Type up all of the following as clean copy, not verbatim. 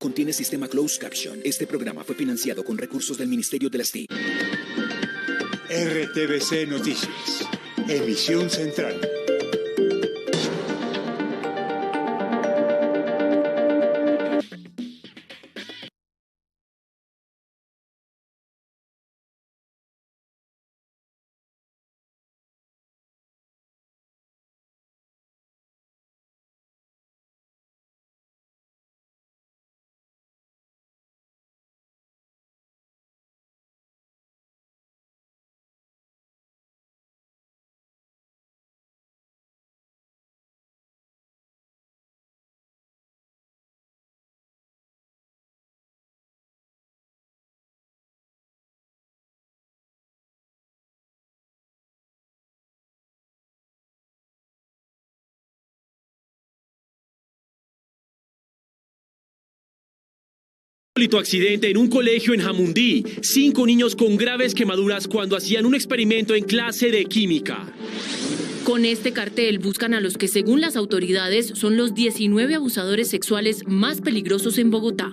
Contiene sistema closed caption. Este programa fue financiado con recursos del Ministerio de las TIC. RTBC Noticias. Emisión central. Accidente en un colegio en Jamundí. 5 niños con graves quemaduras cuando hacían un experimento en clase de química. Con este cartel buscan a los que, según las autoridades, son los 19 abusadores sexuales más peligrosos en Bogotá.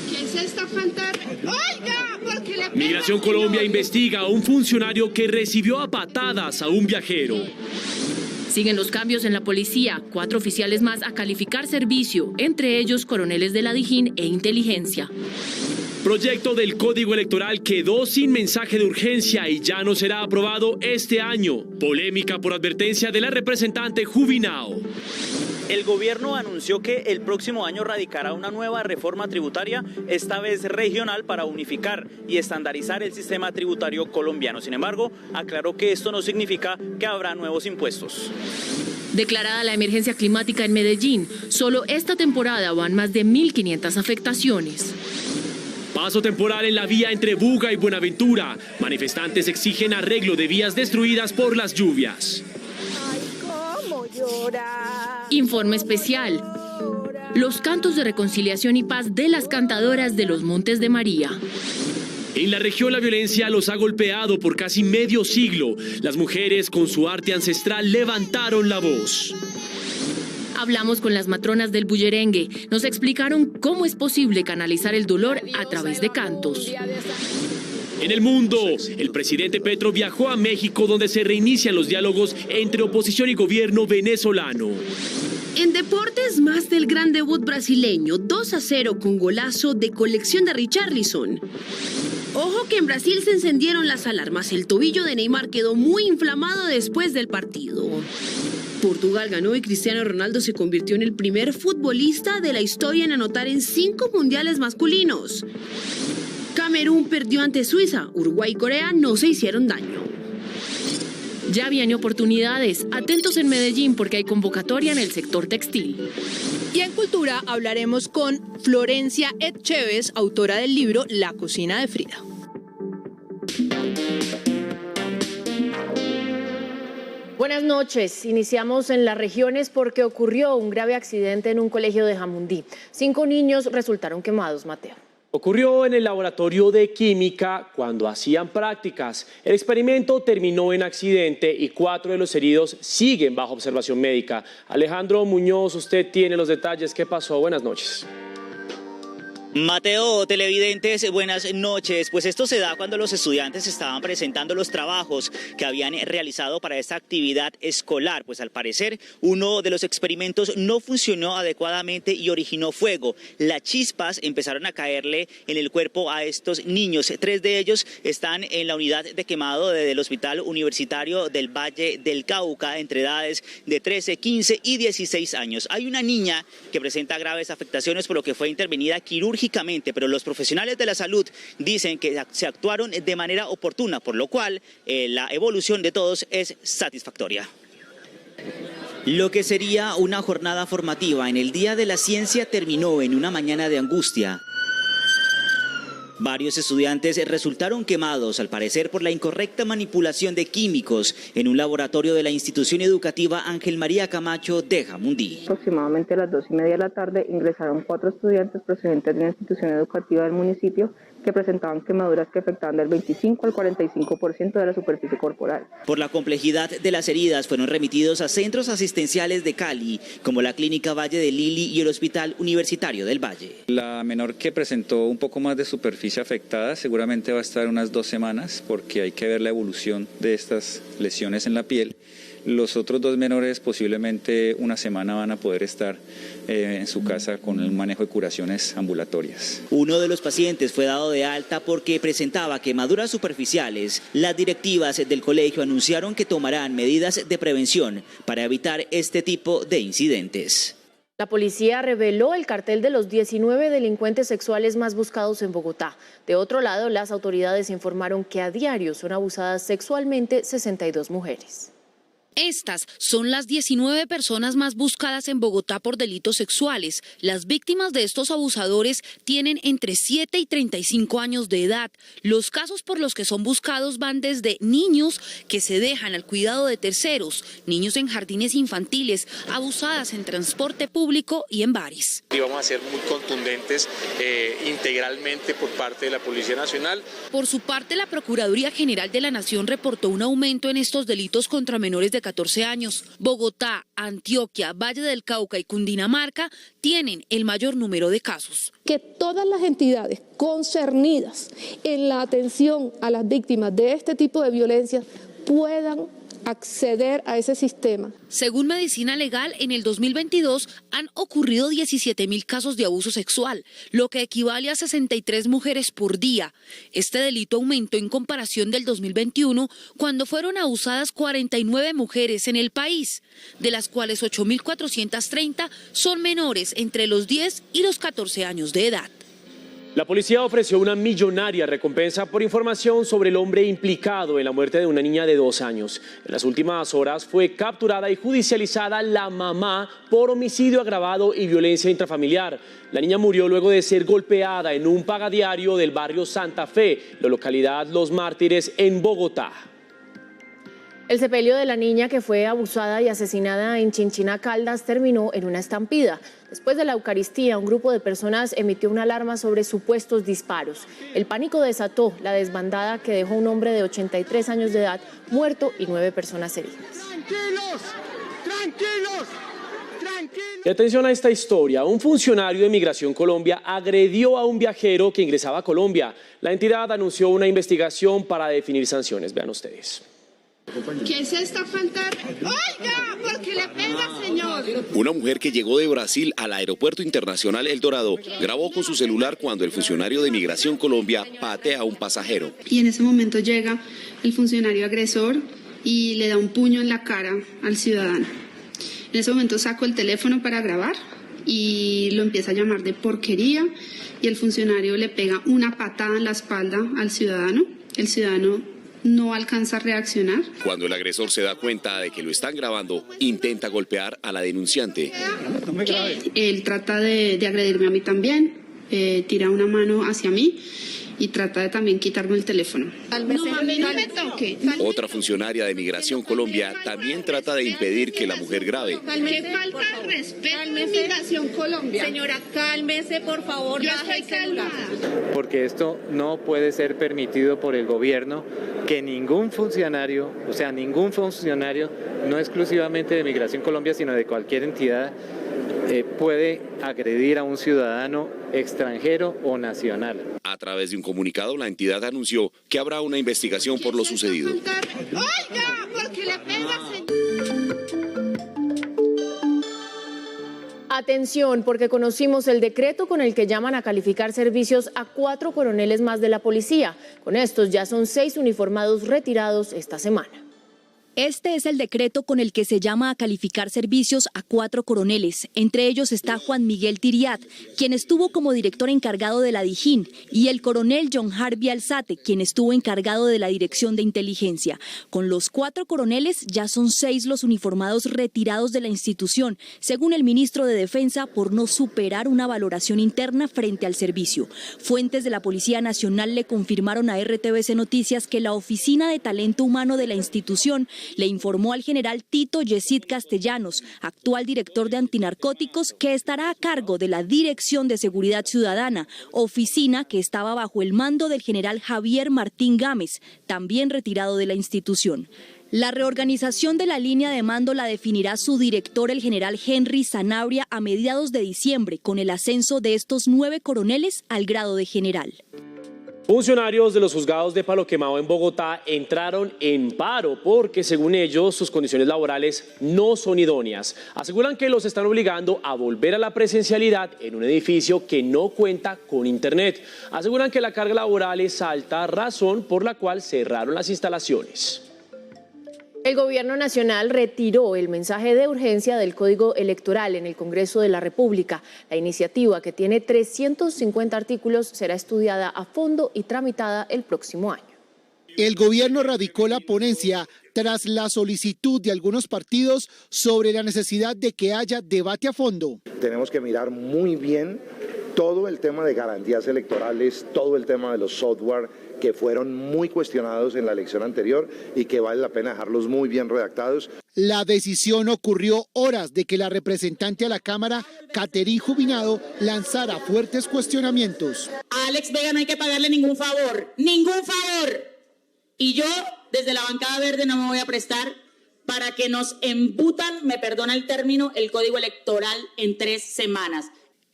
¿Qué es esta fantasma? ¡Oiga! Porque le Migración Colombia investiga a un funcionario que recibió a patadas a un viajero. Siguen los cambios en la policía, 4 oficiales más a calificar servicio, entre ellos coroneles de la Dijín e inteligencia. Proyecto del Código Electoral quedó sin mensaje de urgencia y ya no será aprobado este año. Polémica por advertencia de la representante Jubinao. El gobierno anunció que el próximo año radicará una nueva reforma tributaria, esta vez regional, para unificar y estandarizar el sistema tributario colombiano. Sin embargo, aclaró que esto no significa que habrá nuevos impuestos. Declarada la emergencia climática en Medellín, solo esta temporada van más de 1.500 afectaciones. Paso temporal en la vía entre Buga y Buenaventura. Manifestantes exigen arreglo de vías destruidas por las lluvias. Ay, cómo llora. Informe especial. Los cantos de reconciliación y paz de las cantadoras de los Montes de María. En la región la violencia los ha golpeado por casi medio siglo. Las mujeres con su arte ancestral levantaron la voz. Hablamos con las matronas del bullerengue. Nos explicaron cómo es posible canalizar el dolor a través de cantos. En el mundo, el presidente Petro viajó a México, donde se reinician los diálogos entre oposición y gobierno venezolano. En deportes, más del gran debut brasileño, 2-0 con golazo de colección de Richarlison. Ojo que en Brasil se encendieron las alarmas. El tobillo de Neymar quedó muy inflamado después del partido. Portugal ganó y Cristiano Ronaldo se convirtió en el primer futbolista de la historia en anotar en 5 mundiales masculinos. Camerún perdió ante Suiza. Uruguay y Corea no se hicieron daño. Ya vienen oportunidades. Atentos en Medellín porque hay convocatoria en el sector textil. Y en Cultura hablaremos con Florencia Etcheves, autora del libro La cocina de Frida. Buenas noches. Iniciamos en las regiones porque ocurrió un grave accidente en un colegio de Jamundí. 5 niños resultaron quemados, Mateo. Ocurrió en el laboratorio de química cuando hacían prácticas. El experimento terminó en accidente y 4 de los heridos siguen bajo observación médica. Alejandro Muñoz, usted tiene los detalles. ¿Qué pasó? Buenas noches. Mateo, televidentes, buenas noches. Pues esto se da cuando los estudiantes estaban presentando los trabajos que habían realizado para esta actividad escolar. Pues al parecer uno de los experimentos no funcionó adecuadamente y originó fuego. Las chispas empezaron a caerle en el cuerpo a estos niños. 3 de ellos están en la unidad de quemado del Hospital Universitario del Valle del Cauca, entre edades de 13, 15 y 16 años. Hay una niña que presenta graves afectaciones por lo que fue intervenida quirúrgicamente, pero los profesionales de la salud dicen que se actuaron de manera oportuna, por lo cual la evolución de todos es satisfactoria. Lo que sería una jornada formativa en el Día de la Ciencia terminó en una mañana de angustia. Varios estudiantes resultaron quemados, al parecer por la incorrecta manipulación de químicos en un laboratorio de la institución educativa Ángel María Camacho de Jamundí. Aproximadamente a las 2:30 de la tarde ingresaron 4 estudiantes procedentes de una institución educativa del municipio que presentaban quemaduras que afectaban del 25 al 45% de la superficie corporal. Por la complejidad de las heridas fueron remitidos a centros asistenciales de Cali, como la Clínica Valle de Lili y el Hospital Universitario del Valle. La menor que presentó un poco más de superficie afectada seguramente va a estar unas 2 semanas porque hay que ver la evolución de estas lesiones en la piel. Los otros 2 menores posiblemente una semana van a poder estar en su casa con el manejo de curaciones ambulatorias. Uno de los pacientes fue dado de alta porque presentaba quemaduras superficiales. Las directivas del colegio anunciaron que tomarán medidas de prevención para evitar este tipo de incidentes. La policía reveló el cartel de los 19 delincuentes sexuales más buscados en Bogotá. De otro lado, las autoridades informaron que a diario son abusadas sexualmente 62 mujeres. Estas son las 19 personas más buscadas en Bogotá por delitos sexuales. Las víctimas de estos abusadores tienen entre 7 y 35 años de edad. Los casos por los que son buscados van desde niños que se dejan al cuidado de terceros, niños en jardines infantiles, abusadas en transporte público y en bares. Y vamos a ser muy contundentes integralmente por parte de la Policía Nacional. Por su parte, la Procuraduría General de la Nación reportó un aumento en estos delitos contra menores de 14 años. Bogotá, Antioquia, Valle del Cauca y Cundinamarca tienen el mayor número de casos. Que todas las entidades concernidas en la atención a las víctimas de este tipo de violencia puedan acceder a ese sistema. Según Medicina Legal, en el 2022 han ocurrido 17.000 casos de abuso sexual, lo que equivale a 63 mujeres por día. Este delito aumentó en comparación del 2021, cuando fueron abusadas 49 mujeres en el país, de las cuales 8.430 son menores entre los 10 y los 14 años de edad. La policía ofreció una millonaria recompensa por información sobre el hombre implicado en la muerte de una niña de 2 años. En las últimas horas fue capturada y judicializada la mamá por homicidio agravado y violencia intrafamiliar. La niña murió luego de ser golpeada en un pagadiario del barrio Santa Fe, la localidad Los Mártires, en Bogotá. El sepelio de la niña que fue abusada y asesinada en Chinchina Caldas terminó en una estampida. Después de la Eucaristía, un grupo de personas emitió una alarma sobre supuestos disparos. El pánico desató la desbandada que dejó un hombre de 83 años de edad muerto y 9 personas heridas. ¡Tranquilos! ¡Tranquilos! Y atención a esta historia. Un funcionario de Migración Colombia agredió a un viajero que ingresaba a Colombia. La entidad anunció una investigación para definir sanciones. Vean ustedes. ¿Qué es esta falta? ¡Oiga! ¿Por qué le pega, señor? Una mujer que llegó de Brasil al Aeropuerto Internacional El Dorado grabó con su celular cuando el funcionario de Migración Colombia patea a un pasajero. Y en ese momento llega el funcionario agresor y le da un puño en la cara al ciudadano. En ese momento saco el teléfono para grabar y lo empieza a llamar de porquería y el funcionario le pega una patada en la espalda al ciudadano. El ciudadano no alcanza a reaccionar. Cuando el agresor se da cuenta de que lo están grabando, intenta golpear a la denunciante. Él trata de agredirme a mí también, tira una mano hacia mí y trata de también quitarme el teléfono. No, a mí no me toque. Otra funcionaria de Migración Colombia también trata de impedir que la mujer grabe. Qué falta de respeto a Migración Colombia. Señora, cálmese, por favor. Yo estoy calmada. Porque esto no puede ser permitido por el gobierno, que ningún funcionario, no exclusivamente de Migración Colombia, sino de cualquier entidad, puede agredir a un ciudadano extranjero o nacional. A través de un comunicado, la entidad anunció que habrá una investigación por lo sucedido. ¡Oiga! ¿Por qué le pega, señor? Atención, porque conocimos el decreto con el que llaman a calificar servicios a 4 coroneles más de la policía. Con estos ya son 6 uniformados retirados esta semana. Este es el decreto con el que se llama a calificar servicios a 4 coroneles. Entre ellos está Juan Miguel Tiriat, quien estuvo como director encargado de la Dijín, y el coronel John Harvey Alzate, quien estuvo encargado de la Dirección de Inteligencia. Con los 4 coroneles ya son 6 los uniformados retirados de la institución, según el ministro de Defensa, por no superar una valoración interna frente al servicio. Fuentes de la Policía Nacional le confirmaron a RTBC Noticias que la Oficina de Talento Humano de la institución le informó al general Tito Yesid Castellanos, actual director de antinarcóticos, que estará a cargo de la Dirección de Seguridad Ciudadana, oficina que estaba bajo el mando del general Javier Martín Gámez, también retirado de la institución. La reorganización de la línea de mando la definirá su director, el general Henry Sanabria, a mediados de diciembre, con el ascenso de estos 9 coroneles al grado de general. Funcionarios de los juzgados de Palo Quemado en Bogotá entraron en paro porque, según ellos, sus condiciones laborales no son idóneas. Aseguran que los están obligando a volver a la presencialidad en un edificio que no cuenta con internet. Aseguran que la carga laboral es alta, razón por la cual cerraron las instalaciones. El Gobierno Nacional retiró el mensaje de urgencia del Código Electoral en el Congreso de la República. La iniciativa, que tiene 350 artículos, será estudiada a fondo y tramitada el próximo año. El gobierno radicó la ponencia tras la solicitud de algunos partidos sobre la necesidad de que haya debate a fondo. Tenemos que mirar muy bien todo el tema de garantías electorales, todo el tema de los software que fueron muy cuestionados en la elección anterior y que vale la pena dejarlos muy bien redactados. La decisión ocurrió horas de que la representante a la Cámara, Caterín Jubinado, lanzara fuertes cuestionamientos. A Alex Vega no hay que pagarle ningún favor, ¡ningún favor! Y yo, desde la bancada verde, no me voy a prestar para que nos embutan, me perdona el término, el Código Electoral en 3 semanas.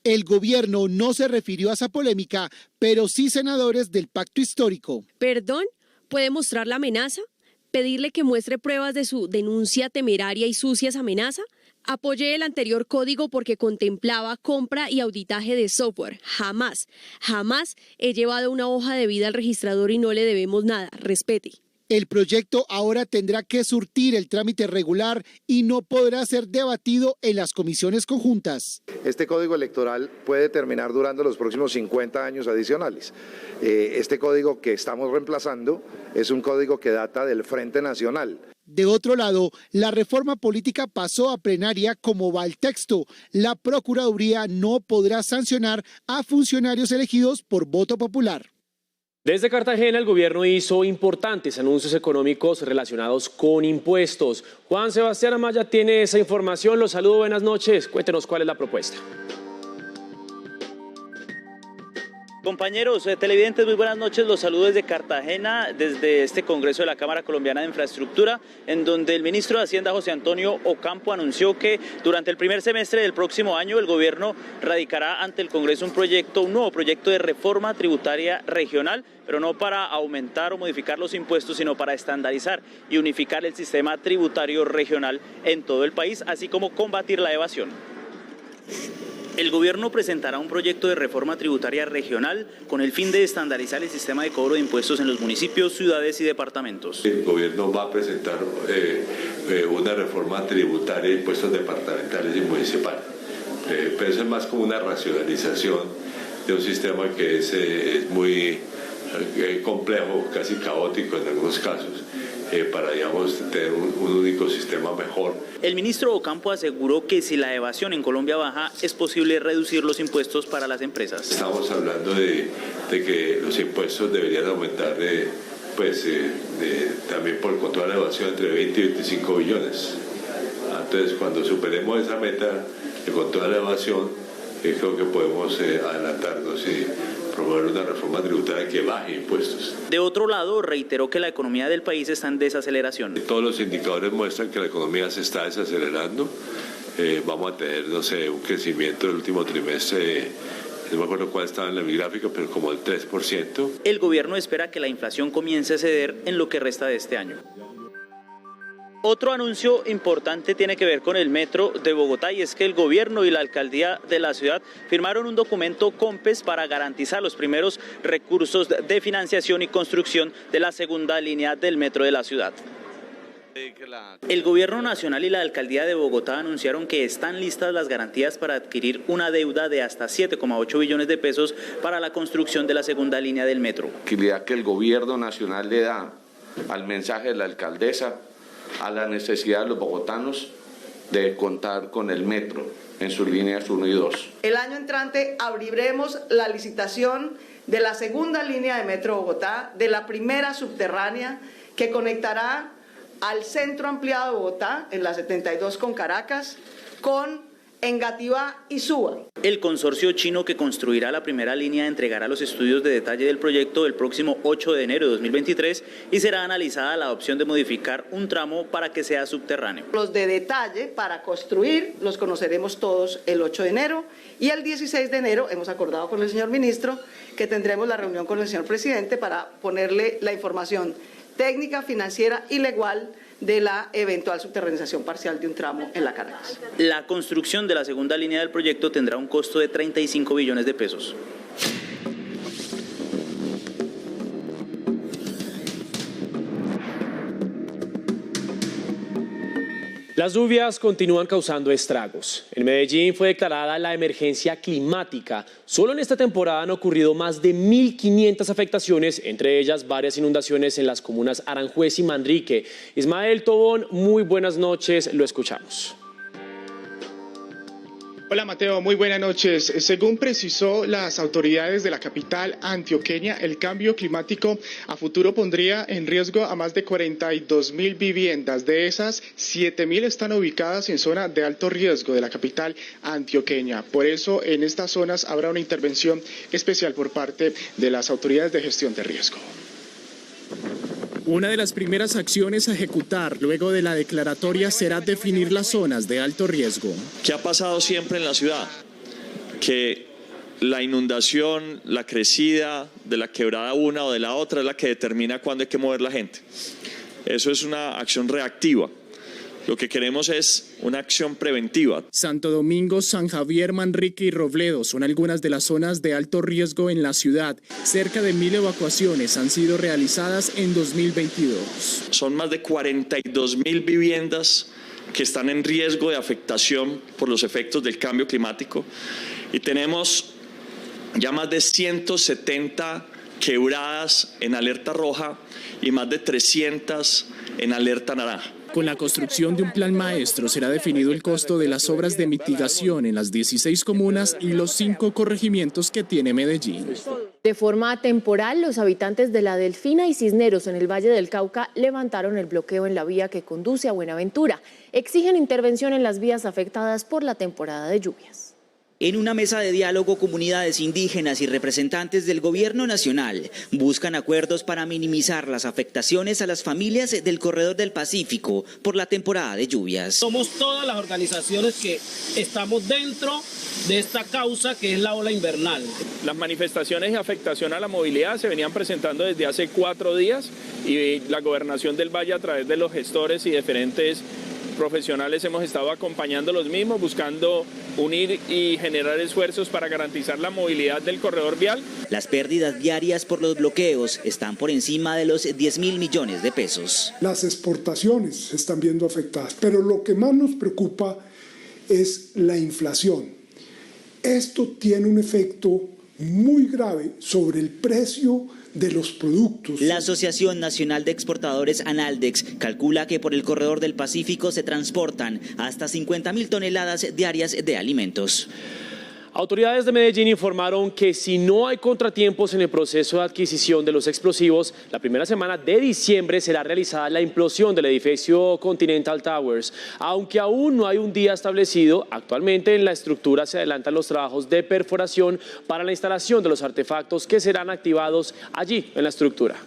El gobierno no se refirió a esa polémica, pero sí senadores del pacto histórico. ¿Perdón? ¿Puede mostrar la amenaza? ¿Pedirle que muestre pruebas de su denuncia temeraria y sucia esa amenaza? Apoyé el anterior código porque contemplaba compra y auditaje de software. Jamás he llevado una hoja de vida al registrador y no le debemos nada. Respete. El proyecto ahora tendrá que surtir el trámite regular y no podrá ser debatido en las comisiones conjuntas. Este código electoral puede terminar durando los próximos 50 años adicionales. Este código que estamos reemplazando es un código que data del Frente Nacional. De otro lado, la reforma política pasó a plenaria como va el texto. La Procuraduría no podrá sancionar a funcionarios elegidos por voto popular. Desde Cartagena, el gobierno hizo importantes anuncios económicos relacionados con impuestos. Juan Sebastián Amaya tiene esa información. Los saludo, buenas noches. Cuéntenos cuál es la propuesta. Compañeros televidentes, muy buenas noches, los saludo desde Cartagena, desde este Congreso de la Cámara Colombiana de Infraestructura, en donde el ministro de Hacienda, José Antonio Ocampo, anunció que durante el primer semestre del próximo año el gobierno radicará ante el Congreso un nuevo proyecto de reforma tributaria regional, pero no para aumentar o modificar los impuestos, sino para estandarizar y unificar el sistema tributario regional en todo el país, así como combatir la evasión. El gobierno presentará un proyecto de reforma tributaria regional con el fin de estandarizar el sistema de cobro de impuestos en los municipios, ciudades y departamentos. El gobierno va a presentar una reforma tributaria de impuestos departamentales y municipales, pero eso es más como una racionalización de un sistema que es muy complejo, casi caótico en algunos casos. Para, digamos, tener un único sistema mejor. El ministro Ocampo aseguró que si la evasión en Colombia baja, es posible reducir los impuestos para las empresas. Estamos hablando de que los impuestos deberían aumentar también por el control de la evasión entre 20 y 25 billones. Entonces, cuando superemos esa meta de control de la evasión, creo que podemos adelantarnos y promover una reforma tributaria que baje impuestos. De otro lado, reiteró que la economía del país está en desaceleración. Todos los indicadores muestran que la economía se está desacelerando. Vamos a tener, un crecimiento del último trimestre, no me acuerdo cuál estaba en mi gráfica, pero como el 3%. El gobierno espera que la inflación comience a ceder en lo que resta de este año. Otro anuncio importante tiene que ver con el metro de Bogotá, y es que el gobierno y la alcaldía de la ciudad firmaron un documento COMPES para garantizar los primeros recursos de financiación y construcción de la segunda línea del metro de la ciudad. El Gobierno Nacional y la Alcaldía de Bogotá anunciaron que están listas las garantías para adquirir una deuda de hasta 7,8 billones de pesos para la construcción de la segunda línea del metro. Tranquilidad que el Gobierno Nacional le da al mensaje de la alcaldesa, a la necesidad de los bogotanos de contar con el metro en sus líneas 1 y 2. El año entrante abriremos la licitación de la segunda línea de Metro Bogotá, de la primera subterránea que conectará al centro ampliado de Bogotá, en la 72 con Caracas, con Engativá y Suba. El consorcio chino que construirá la primera línea entregará los estudios de detalle del proyecto el próximo 8 de enero de 2023 y será analizada la opción de modificar un tramo para que sea subterráneo. Los de detalle para construir los conoceremos todos el 8 de enero y el 16 de enero hemos acordado con el señor ministro que tendremos la reunión con el señor presidente para ponerle la información técnica, financiera y legal de la eventual subterranización parcial de un tramo en la Caracas. La construcción de la segunda línea del proyecto tendrá un costo de 35 billones de pesos. Las lluvias continúan causando estragos. En Medellín fue declarada la emergencia climática. Solo en esta temporada han ocurrido más de 1.500 afectaciones, entre ellas varias inundaciones en las comunas Aranjuez y Manrique. Ismael Tobón, muy buenas noches, lo escuchamos. Hola Mateo, muy buenas noches. Según precisó las autoridades de la capital antioqueña, el cambio climático a futuro pondría en riesgo a más de 42.000 viviendas. De esas, 7.000 están ubicadas en zona de alto riesgo de la capital antioqueña. Por eso, en estas zonas habrá una intervención especial por parte de las autoridades de gestión de riesgo. Una de las primeras acciones a ejecutar luego de la declaratoria será definir las zonas de alto riesgo. ¿Qué ha pasado siempre en la ciudad? Que la inundación, la crecida de la quebrada una o de la otra es la que determina cuándo hay que mover la gente. Eso es una acción reactiva. Lo que queremos es una acción preventiva. Santo Domingo, San Javier, Manrique y Robledo son algunas de las zonas de alto riesgo en la ciudad. Cerca de 1.000 evacuaciones han sido realizadas en 2022. Son más de 42.000 viviendas que están en riesgo de afectación por los efectos del cambio climático. Y tenemos ya más de 170 quebradas en alerta roja y más de 300 en alerta naranja. Con la construcción de un plan maestro será definido el costo de las obras de mitigación en las 16 comunas y los 5 corregimientos que tiene Medellín. De forma temporal, los habitantes de La Delfina y Cisneros en el Valle del Cauca levantaron el bloqueo en la vía que conduce a Buenaventura. Exigen intervención en las vías afectadas por la temporada de lluvias. En una mesa de diálogo, comunidades indígenas y representantes del gobierno nacional buscan acuerdos para minimizar las afectaciones a las familias del corredor del Pacífico por la temporada de lluvias. Somos todas las organizaciones que estamos dentro de esta causa que es la ola invernal. Las manifestaciones y afectación a la movilidad se venían presentando desde hace 4 días y la Gobernación del Valle a través de los gestores y diferentes profesionales hemos estado acompañando los mismos, buscando unir y generar esfuerzos para garantizar la movilidad del corredor vial. Las pérdidas diarias por los bloqueos están por encima de los 10.000 millones de pesos. Las exportaciones se están viendo afectadas, pero lo que más nos preocupa es la inflación. Esto tiene un efecto muy grave sobre el precio de los productos. La Asociación Nacional de Exportadores Analdex calcula que por el corredor del Pacífico se transportan hasta 50.000 toneladas diarias de alimentos. Autoridades de Medellín informaron que si no hay contratiempos en el proceso de adquisición de los explosivos, la primera semana de diciembre será realizada la implosión del edificio Continental Towers. Aunque aún no hay un día establecido, actualmente en la estructura se adelantan los trabajos de perforación para la instalación de los artefactos que serán activados allí en la estructura.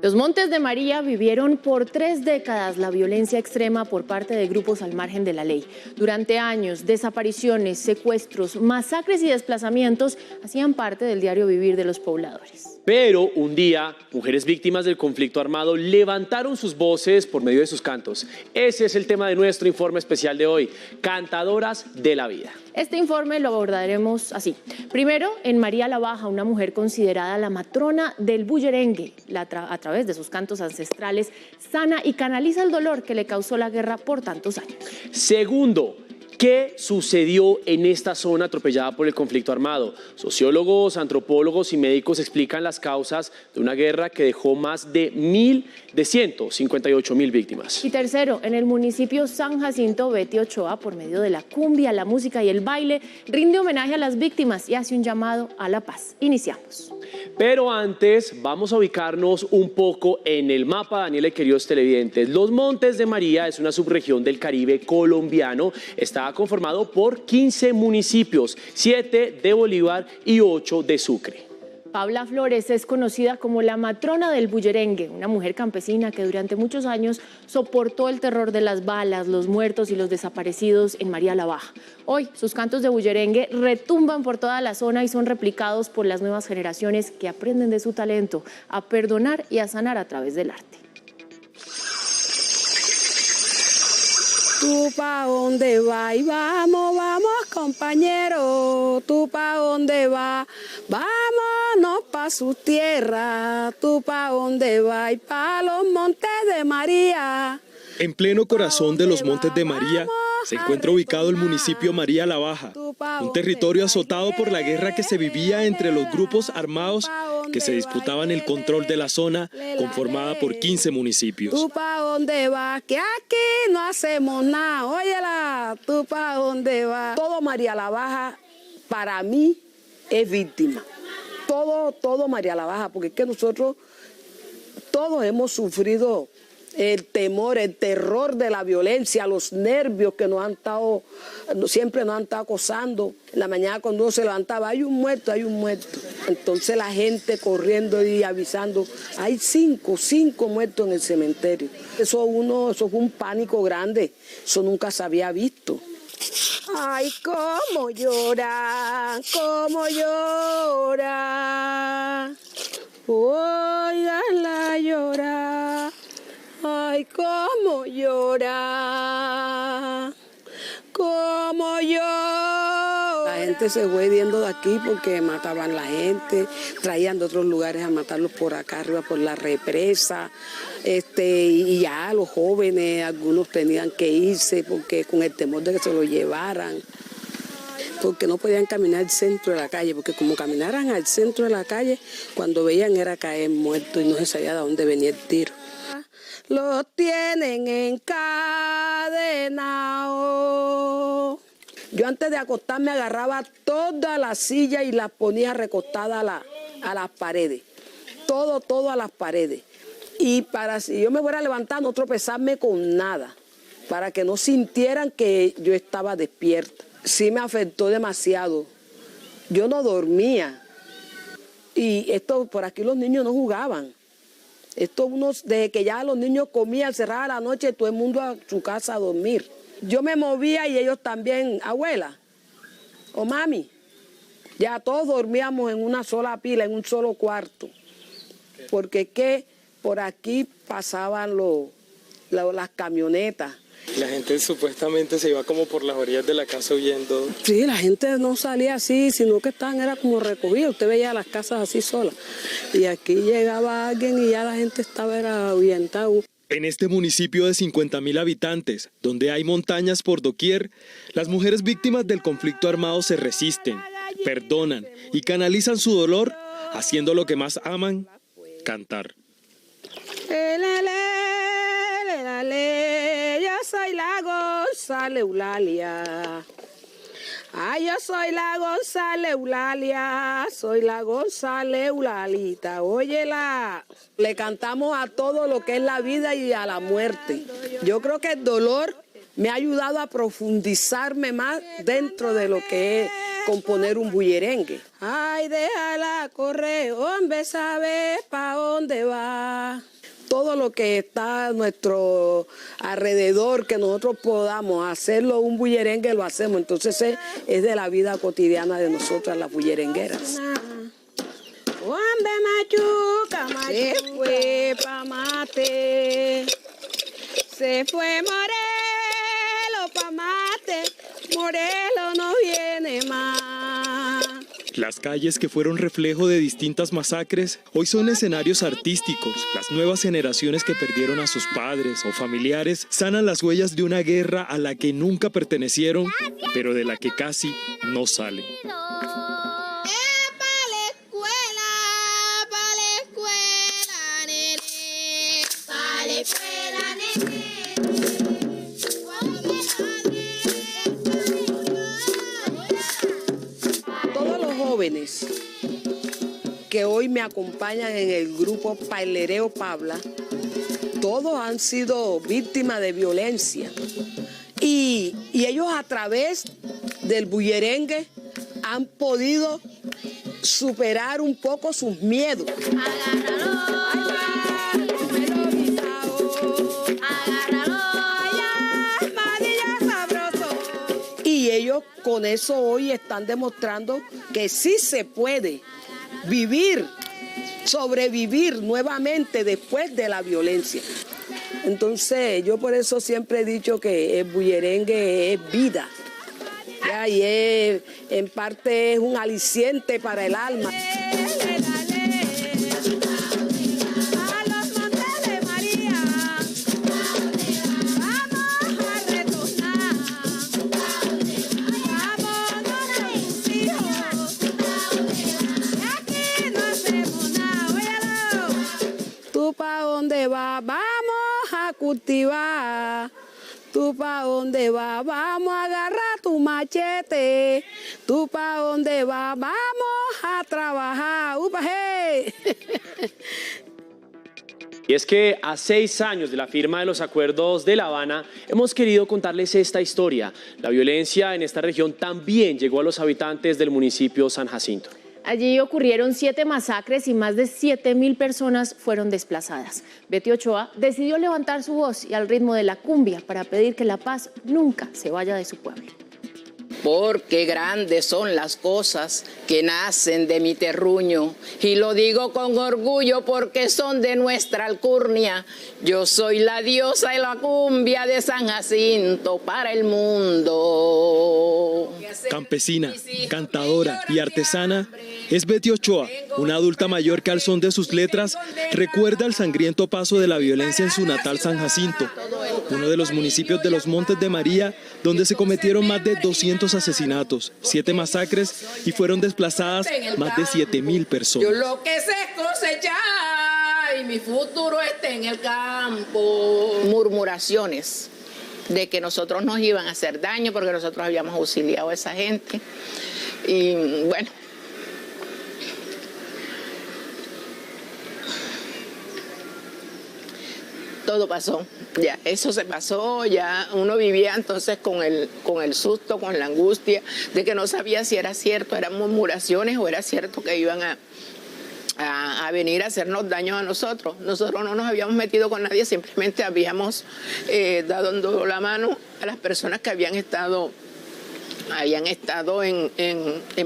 Los Montes de María vivieron por 3 décadas la violencia extrema por parte de grupos al margen de la ley. Durante años, desapariciones, secuestros, masacres y desplazamientos hacían parte del diario vivir de los pobladores. Pero un día, mujeres víctimas del conflicto armado levantaron sus voces por medio de sus cantos. Ese es el tema de nuestro informe especial de hoy, Cantadoras de la Vida. Este informe lo abordaremos así. Primero, en María la Baja, una mujer considerada la matrona del bullerengue, a través de sus cantos ancestrales, sana y canaliza el dolor que le causó la guerra por tantos años. Segundo, ¿qué sucedió en esta zona atropellada por el conflicto armado? Sociólogos, antropólogos y médicos explican las causas de una guerra que dejó más de 158.000 víctimas. Y tercero, en el municipio San Jacinto, Betty Ochoa, por medio de la cumbia, la música y el baile, rinde homenaje a las víctimas y hace un llamado a la paz. Iniciamos. Pero antes vamos a ubicarnos un poco en el mapa, Daniela y queridos televidentes. Los Montes de María es una subregión del Caribe colombiano. Está conformado por 15 municipios, 7 de Bolívar y 8 de Sucre. Paula Flores es conocida como la matrona del bullerengue, una mujer campesina que durante muchos años soportó el terror de las balas, los muertos y los desaparecidos en María la Baja. Hoy sus cantos de bullerengue retumban por toda la zona y son replicados por las nuevas generaciones que aprenden de su talento a perdonar y a sanar a través del arte. ¿Tú pa' dónde vas? Y vamos, vamos, compañero. ¿Tú pa' dónde vas? Vámonos pa' su tierra. ¿Tú pa' dónde vas? Y pa' los Montes de María. En pleno corazón de los Montes de María se encuentra ubicado el municipio María la Baja, un territorio azotado por la guerra que se vivía entre los grupos armados que se disputaban el control de la zona, conformada por 15 municipios. ¿Tú pa' dónde vas? Que aquí no hacemos nada. Óyela, ¿tú pa' dónde vas? Todo María la Baja, para mí, es víctima. Todo María la Baja, porque es que nosotros todos hemos sufrido el temor, el terror de la violencia, los nervios que siempre nos han estado acosando. En la mañana cuando uno se levantaba, hay un muerto, hay un muerto. Entonces la gente corriendo y avisando, hay cinco muertos en el cementerio. Eso fue un pánico grande, eso nunca se había visto. Ay, cómo llora, óiganla llorar. Ay, cómo llora, cómo llora. La gente se fue yendo de aquí porque mataban la gente, traían de otros lugares a matarlos por acá arriba, por la represa. Y ya los jóvenes, algunos tenían que irse porque con el temor de que se lo llevaran. Porque no podían caminar al centro de la calle, porque como caminaran al centro de la calle, cuando veían era caer muertos y no se sabía de dónde venía el tiro. Los tienen encadenados. Yo antes de acostarme agarraba toda la silla y la ponía recostada a las paredes. Todo a las paredes. Y para si yo me fuera a levantar, no tropezarme con nada, para que no sintieran que yo estaba despierta. Sí me afectó demasiado. Yo no dormía. Y por aquí los niños no jugaban. Desde que ya los niños comían, cerrada la noche, todo el mundo a su casa a dormir. Yo me movía y ellos también, abuela o mami. Ya todos dormíamos en una sola pila, en un solo cuarto. Porque por aquí pasaban las camionetas. La gente supuestamente se iba como por las orillas de la casa huyendo. Sí, la gente no salía así, sino que era como recogidos. Usted veía las casas así solas. Y aquí llegaba alguien y ya la gente estaba ahuyentada. En este municipio de 50.000 habitantes, donde hay montañas por doquier, las mujeres víctimas del conflicto armado se resisten, perdonan y canalizan su dolor haciendo lo que más aman, cantar. Yo soy la González Eulalia. Ay, yo soy la González Eulalia. Soy la González Eulalita. Óyela. Le cantamos a todo lo que es la vida y a la muerte. Yo creo que el dolor me ha ayudado a profundizarme más dentro de lo que es componer un bullerengue. Ay, déjala correr, hombre, sabe pa' dónde va. Todo lo que está a nuestro alrededor, que nosotros podamos hacerlo un bullerengue, lo hacemos. Entonces es de la vida cotidiana de nosotras, las bullerengueras. Hombre machuca, se fue pa' Mate, se fue Morelo pa' Mate, Morelo no viene. Las calles que fueron reflejo de distintas masacres hoy son escenarios artísticos. Las nuevas generaciones que perdieron a sus padres o familiares sanan las huellas de una guerra a la que nunca pertenecieron, pero de la que casi no salen. Jóvenes que hoy me acompañan en el grupo Pailereo Pabla, todos han sido víctimas de violencia y ellos a través del bullerengue han podido superar un poco sus miedos. Y ellos con eso hoy están demostrando que sí se puede vivir, sobrevivir nuevamente después de la violencia. Entonces yo por eso siempre he dicho que el bullerengue es vida, ¿ya? Y en parte es un aliciente para el alma. ¿Tú pa' dónde vas? Vamos a cultivar. ¿Tú pa' dónde vas? Vamos a agarrar tu machete. ¿Tú pa' dónde vas? Vamos a trabajar. ¡Upa, hey! Y es que a 6 años de la firma de los acuerdos de La Habana, hemos querido contarles esta historia. La violencia en esta región también llegó a los habitantes del municipio San Jacinto. Allí ocurrieron 7 masacres y más de 7.000 personas fueron desplazadas. Betty Ochoa decidió levantar su voz y al ritmo de la cumbia para pedir que la paz nunca se vaya de su pueblo. Porque grandes son las cosas que nacen de mi terruño, y lo digo con orgullo porque son de nuestra alcurnia. Yo soy la diosa de la cumbia de San Jacinto para el mundo. Campesina, cantadora y artesana, es Betty Ochoa, una adulta mayor que al son de sus letras recuerda el sangriento paso de la violencia en su natal San Jacinto, uno de los municipios de los Montes de María, donde se cometieron más de 200 asesinatos, 7 masacres y fueron desplazadas más de 7.000 personas. Yo lo que sé es cosechar y mi futuro está en el campo. Murmuraciones de que nosotros nos iban a hacer daño porque nosotros habíamos auxiliado a esa gente. Y bueno, todo pasó, ya eso se pasó, ya uno vivía entonces con el susto, con la angustia de que no sabía si era cierto, eran murmuraciones o era cierto que iban a venir a hacernos daño a nosotros. Nosotros no nos habíamos metido con nadie, simplemente habíamos dado la mano a las personas que habían estado en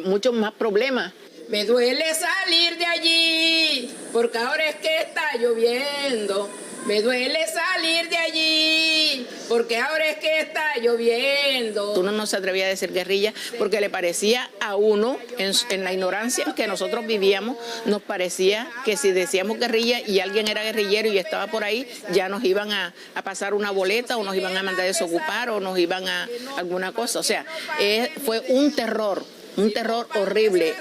muchos más problemas. Me duele salir de allí, porque ahora es que está lloviendo. Me duele salir de allí, porque ahora es que está lloviendo. Uno no se atrevía a decir guerrilla, porque le parecía a uno, en la ignorancia en que nosotros vivíamos, nos parecía que si decíamos guerrilla y alguien era guerrillero y estaba por ahí, ya nos iban a pasar una boleta, o nos iban a mandar a desocupar, o nos iban a alguna cosa. O sea, fue un terror horrible.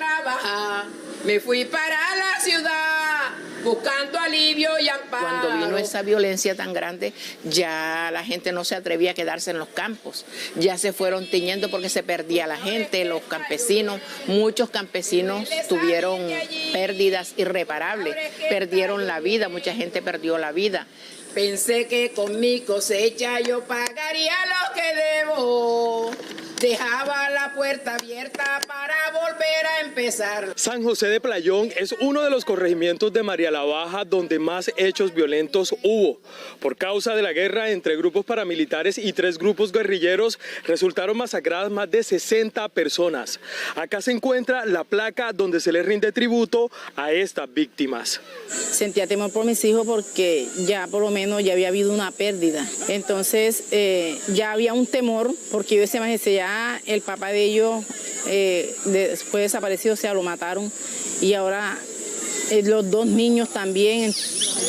Me fui para la ciudad buscando alivio y amparo. Cuando vino esa violencia tan grande, ya la gente no se atrevía a quedarse en los campos. Ya se fueron tiñendo porque se perdía la gente, los campesinos. Muchos campesinos tuvieron pérdidas irreparables, perdieron la vida, mucha gente perdió la vida. Pensé que con mi cosecha yo pagaría lo que debo. Dejaba la puerta abierta para volver a empezar. San José de Playón es uno de los corregimientos de María la Baja donde más hechos violentos hubo. Por causa de la guerra entre grupos paramilitares y 3 grupos guerrilleros, resultaron masacradas más de 60 personas. Acá se encuentra la placa donde se les rinde tributo a estas víctimas. Sentía temor por mis hijos porque ya por lo menos ya había habido una pérdida. Entonces ya había un temor porque yo ese ya el papá de ellos fue desaparecido, o sea, lo mataron. Y ahora los 2 niños también.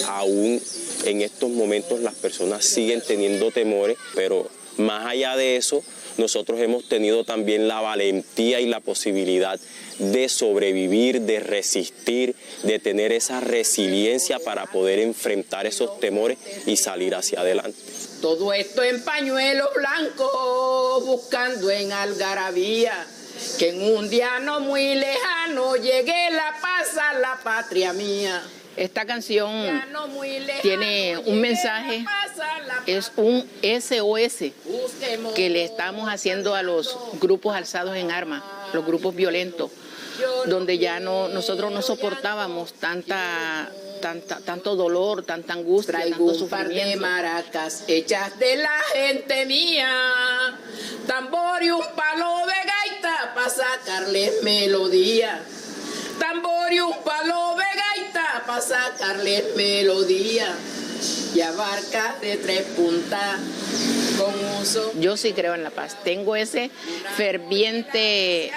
Aún en estos momentos las personas siguen teniendo temores, pero más allá de eso, nosotros hemos tenido también la valentía y la posibilidad de sobrevivir, de resistir, de tener esa resiliencia para poder enfrentar esos temores y salir hacia adelante. Todo esto en pañuelo blanco, buscando en algarabía, que en un día no muy lejano llegue la paz a la patria mía. Esta canción tiene un mensaje, es un SOS que le estamos haciendo a los grupos alzados en armas, los grupos violentos, donde ya nosotros no soportábamos tanto dolor, tanta angustia, Traigo un par de maracas hechas de la gente mía, tambor y un palo de gaita para sacarles melodía. Tambor y un palo de gaita para sacarles melodía. Y abarca de 3 puntas con uso. Yo sí creo en la paz. Tengo ese ferviente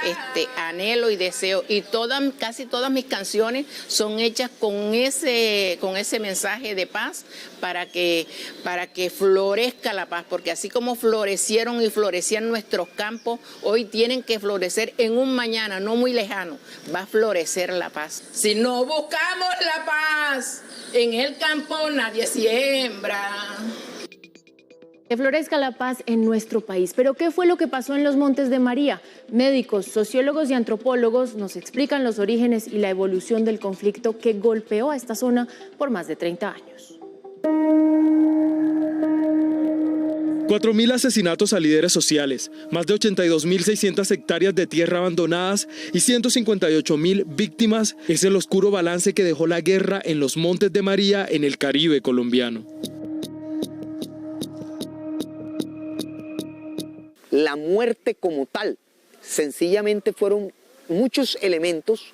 anhelo y deseo. Y casi todas mis canciones son hechas con ese mensaje de paz para que florezca la paz. Porque así como florecieron y florecían nuestros campos, hoy tienen que florecer en un mañana no muy lejano. Va a florecer la paz. Si no buscamos la paz, en el campo nadie siembra. Que florezca la paz en nuestro país. Pero ¿qué fue lo que pasó en los Montes de María? Médicos, sociólogos y antropólogos nos explican los orígenes y la evolución del conflicto que golpeó a esta zona por más de 30 años. 4.000 asesinatos a líderes sociales, más de 82.600 hectáreas de tierra abandonadas y 158.000 víctimas es el oscuro balance que dejó la guerra en los Montes de María en el Caribe colombiano. La muerte como tal, sencillamente fueron muchos elementos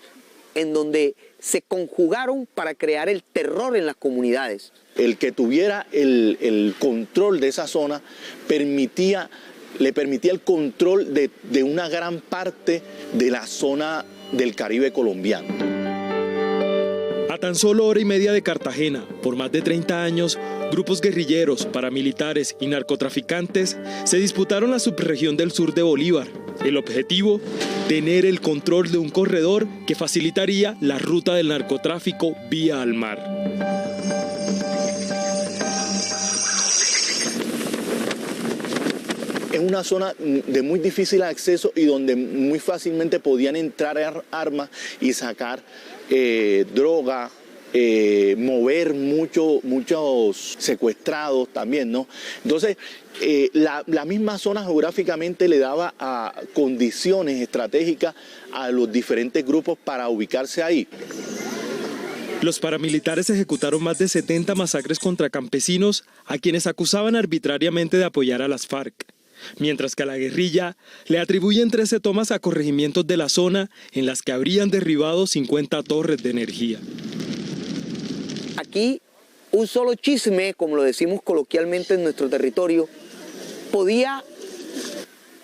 en donde se conjugaron para crear el terror en las comunidades. El que tuviera el control de esa zona le permitía el control de una gran parte de la zona del Caribe colombiano. A tan solo hora y media de Cartagena, por más de 30 años, grupos guerrilleros, paramilitares y narcotraficantes se disputaron la subregión del sur de Bolívar. El objetivo, tener el control de un corredor que facilitaría la ruta del narcotráfico vía al mar. Es una zona de muy difícil acceso y donde muy fácilmente podían entrar armas y sacar droga, mover muchos secuestrados también, ¿no? Entonces, la misma zona geográficamente le daba condiciones estratégicas a los diferentes grupos para ubicarse ahí. Los paramilitares ejecutaron más de 70 masacres contra campesinos a quienes acusaban arbitrariamente de apoyar a las FARC. Mientras que a la guerrilla le atribuyen 13 tomas a corregimientos de la zona en las que habrían derribado 50 torres de energía. Aquí un solo chisme, como lo decimos coloquialmente en nuestro territorio, podía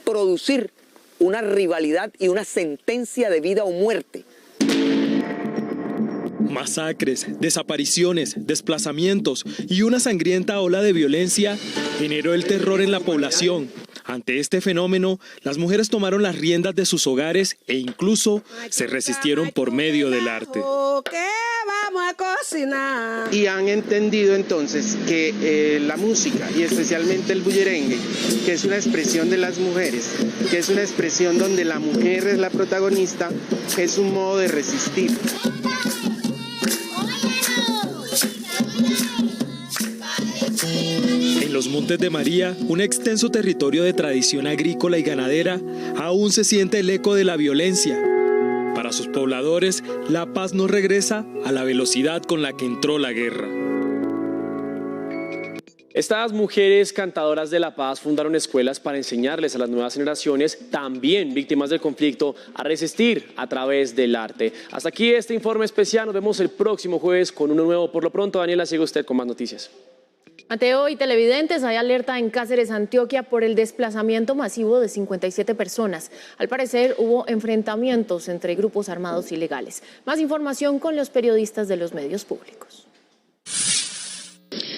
producir una rivalidad y una sentencia de vida o muerte. Masacres, desapariciones, desplazamientos y una sangrienta ola de violencia generó el terror en la población. Ante este fenómeno, las mujeres tomaron las riendas de sus hogares e incluso se resistieron por medio del arte. ¿Qué vamos a cocinar? Y han entendido entonces que la música y especialmente el bullerengue, que es una expresión de las mujeres, que es una expresión donde la mujer es la protagonista, es un modo de resistir. En los Montes de María, un extenso territorio de tradición agrícola y ganadera, aún se siente el eco de la violencia. Para sus pobladores, la paz no regresa a la velocidad con la que entró la guerra. Estas mujeres cantadoras de la paz fundaron escuelas para enseñarles a las nuevas generaciones, también víctimas del conflicto, a resistir a través del arte. Hasta aquí este informe especial. Nos vemos el próximo jueves con uno nuevo. Por lo pronto, Daniela, sigue usted con más noticias. Mateo y televidentes, hay alerta en Cáceres, Antioquia, por el desplazamiento masivo de 57 personas. Al parecer hubo enfrentamientos entre grupos armados ilegales. Más información con los periodistas de los medios públicos.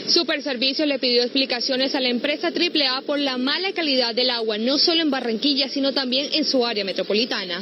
Superservicio le pidió explicaciones a la empresa AAA por la mala calidad del agua, no solo en Barranquilla, sino también en su área metropolitana.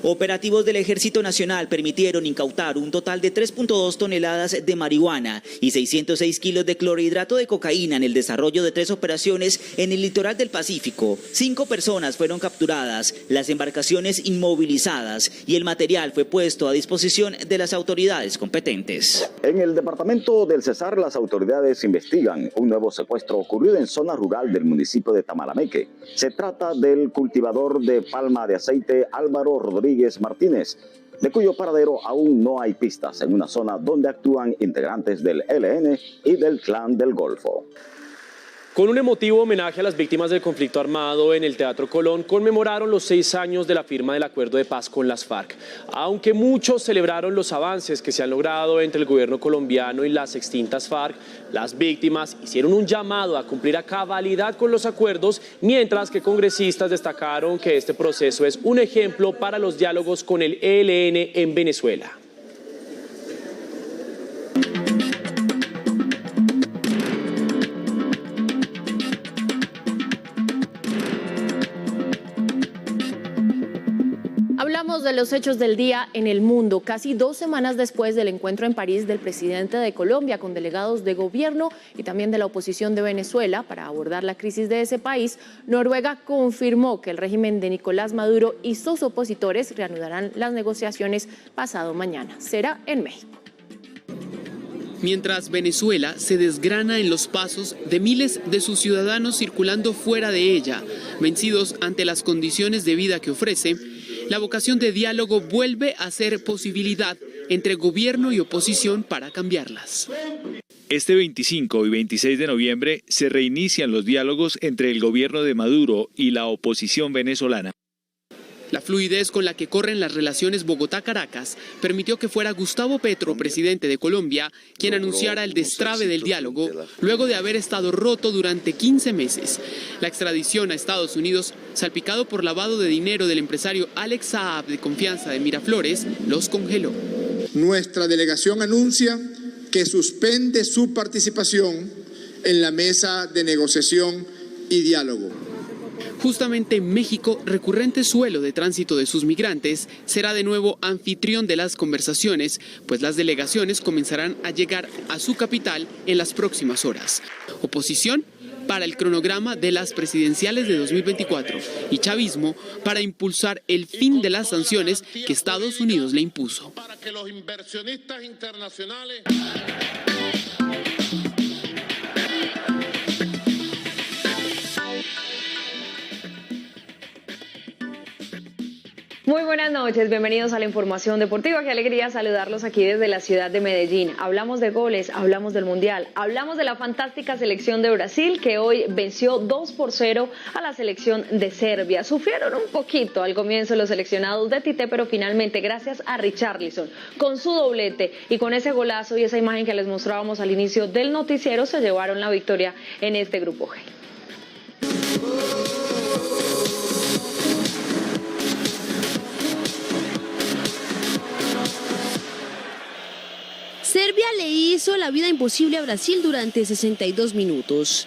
Operativos del Ejército Nacional permitieron incautar un total de 3.2 toneladas de marihuana y 606 kilos de clorhidrato de cocaína en el desarrollo de 3 operaciones en el litoral del Pacífico. 5 personas fueron capturadas, las embarcaciones inmovilizadas y el material fue puesto a disposición de las autoridades competentes. En el departamento del Cesar, las autoridades investigan un nuevo secuestro ocurrido en zona rural del municipio de Tamalameque. Se trata del cultivador de palma de aceite Álvaro Rodríguez Martínez, de cuyo paradero aún no hay pistas en una zona donde actúan integrantes del ELN y del Clan del Golfo. Con un emotivo homenaje a las víctimas del conflicto armado en el Teatro Colón, conmemoraron los 6 años de la firma del acuerdo de paz con las FARC. Aunque muchos celebraron los avances que se han logrado entre el gobierno colombiano y las extintas FARC, las víctimas hicieron un llamado a cumplir a cabalidad con los acuerdos, mientras que congresistas destacaron que este proceso es un ejemplo para los diálogos con el ELN en Venezuela. Hablamos de los hechos del día en el mundo, casi 2 semanas después del encuentro en París del presidente de Colombia con delegados de gobierno y también de la oposición de Venezuela para abordar la crisis de ese país. Noruega confirmó que el régimen de Nicolás Maduro y sus opositores reanudarán las negociaciones pasado mañana. Será en México. Mientras Venezuela se desgrana en los pasos de miles de sus ciudadanos circulando fuera de ella, vencidos ante las condiciones de vida que ofrece, la vocación de diálogo vuelve a ser posibilidad entre gobierno y oposición para cambiarlas. Este 25 y 26 de noviembre se reinician los diálogos entre el gobierno de Maduro y la oposición venezolana. La fluidez con la que corren las relaciones Bogotá-Caracas permitió que fuera Gustavo Petro, presidente de Colombia, quien anunciara el destrabe del diálogo, luego de haber estado roto durante 15 meses. La extradición a Estados Unidos, salpicado por lavado de dinero del empresario Alex Saab, de confianza de Miraflores, los congeló. Nuestra delegación anuncia que suspende su participación en la mesa de negociación y diálogo. Justamente México, recurrente suelo de tránsito de sus migrantes, será de nuevo anfitrión de las conversaciones, pues las delegaciones comenzarán a llegar a su capital en las próximas horas. Oposición para el cronograma de las presidenciales de 2024 y chavismo para impulsar el fin de las sanciones que Estados Unidos le impuso. Para que los inversionistas internacionales... Muy buenas noches, bienvenidos a la información deportiva. Qué alegría saludarlos aquí desde la ciudad de Medellín. Hablamos de goles, hablamos del Mundial, hablamos de la fantástica selección de Brasil que hoy venció 2-0 a la selección de Serbia. Sufrieron un poquito al comienzo los seleccionados de Tite, pero finalmente gracias a Richarlison con su doblete y con ese golazo y esa imagen que les mostrábamos al inicio del noticiero se llevaron la victoria en este grupo G. Serbia le hizo la vida imposible a Brasil durante 62 minutos.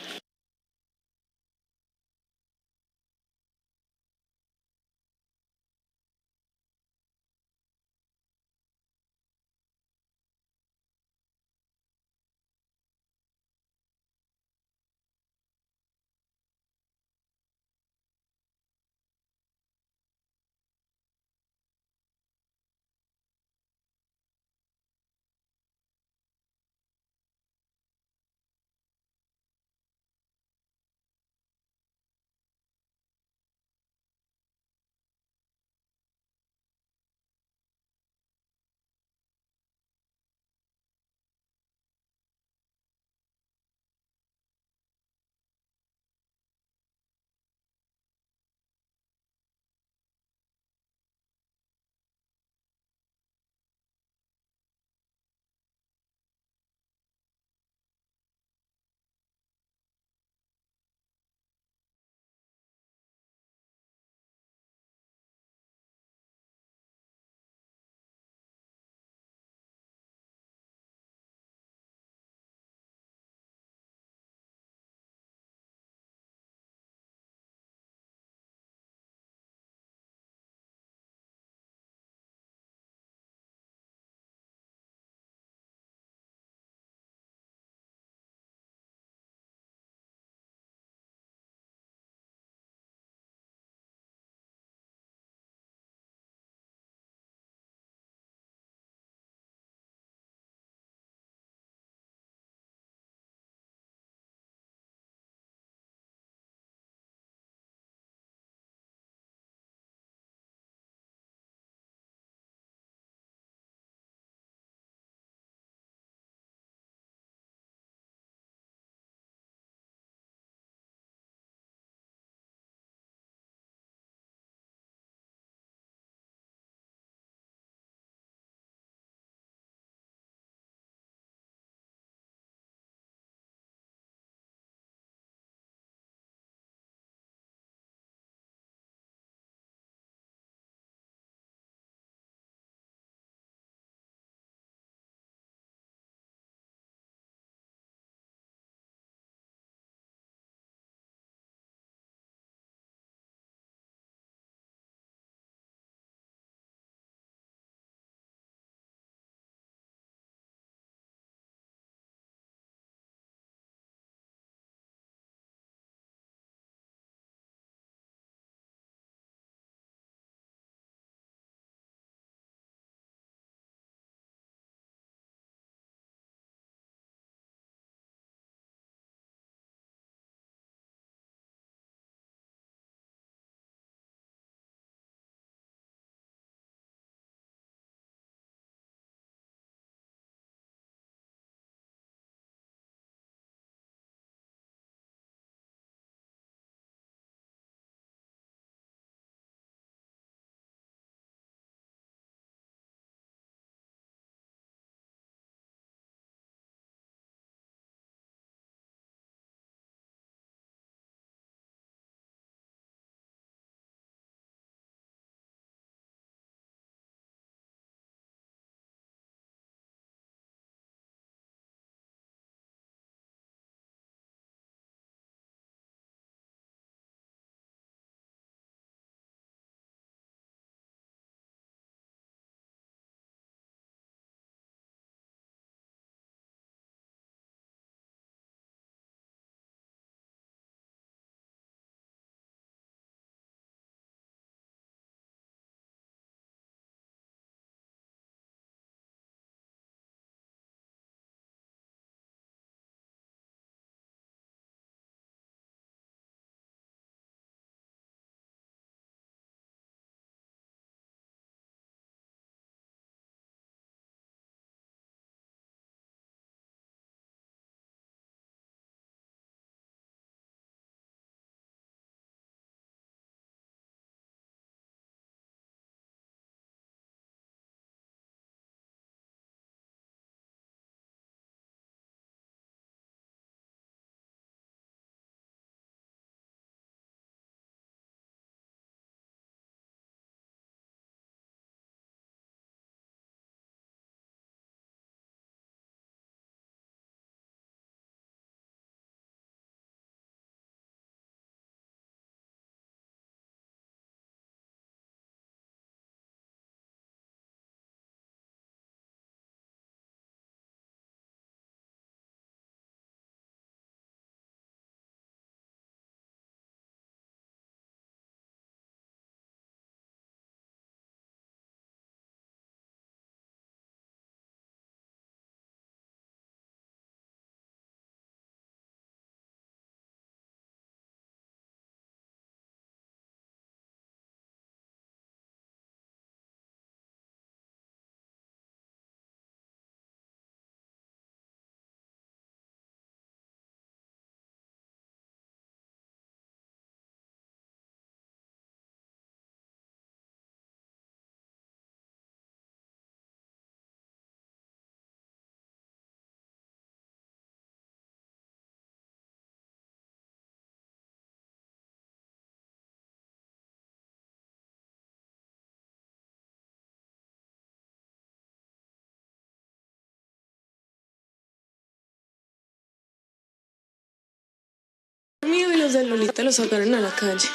amigos de Lolita lo sacaron a la calle.